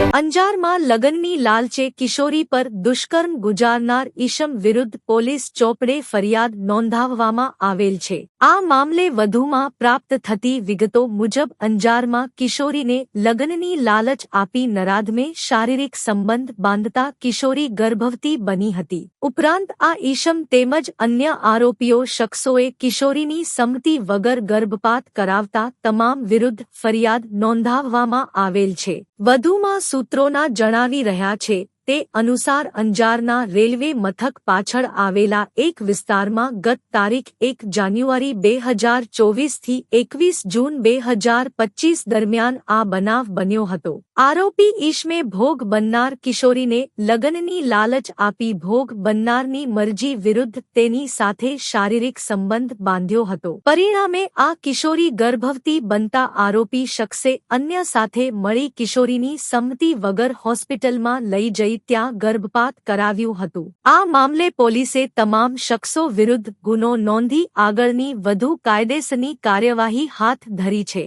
અંજારમાં લગ્નની લાલચે કિશોરી પર દુષ્કર્મ ગુજારનાર ઈસમ વિરુદ્ધ પોલીસ ચોપડે ફરિયાદ નોંધાવવામાં આવેલ છે। આ મામલે વધુમાં પ્રાપ્ત થતી વિગતો મુજબ અંજારમાં કિશોરીને લગ્નની લાલચ આપી નરાધમે શારીરિક સંબંધ બાંધતા કિશોરી ગર્ભવતી બની હતી। ઉપરાંત આ ઈસમ તેમજ અન્ય આરોપીઓ શખ્સોએ કિશોરીની સંમતિ વગર ગર્ભપાત કરાવતા તમામ વિરુદ્ધ ફરિયાદ નોંધાવવામાં આવેલ છે। વધુમાં સૂત્રોના જણાવી રહ્યા છે તે અનુસાર અંજારના રેલવે મથક પાછળ આવેલા એક વિસ્તારમાં ગત તારીખ 1 જાન્યુઆરી 2024 થી 21 જૂન 2025 દરમિયાન આ બનાવ બન્યો હતો। આરોપી ઈશમે ભોગ બનનાર કિશોરીને લગ્નની લાલચ આપી ભોગ બનનારની મરજી વિરુદ્ધ તેની સાથે શારીરિક સંબંધ બાંધ્યો હતો। પરિણામે આ કિશોરી ગર્ભવતી બનતા આરોપી શખ્સે અન્ય સાથે મળી કિશોરીની સંમતિ વગર હોસ્પિટલમાં લઈ જઈ ત્યાં ગર્ભપાત કરાવ્યું હતું। આ મામલે પોલીસે તમામ શખ્સો વિરુદ્ધ ગુનો નોંધી આગળની વધુ કાયદેસરની કાર્યવાહી હાથ ધરી છે।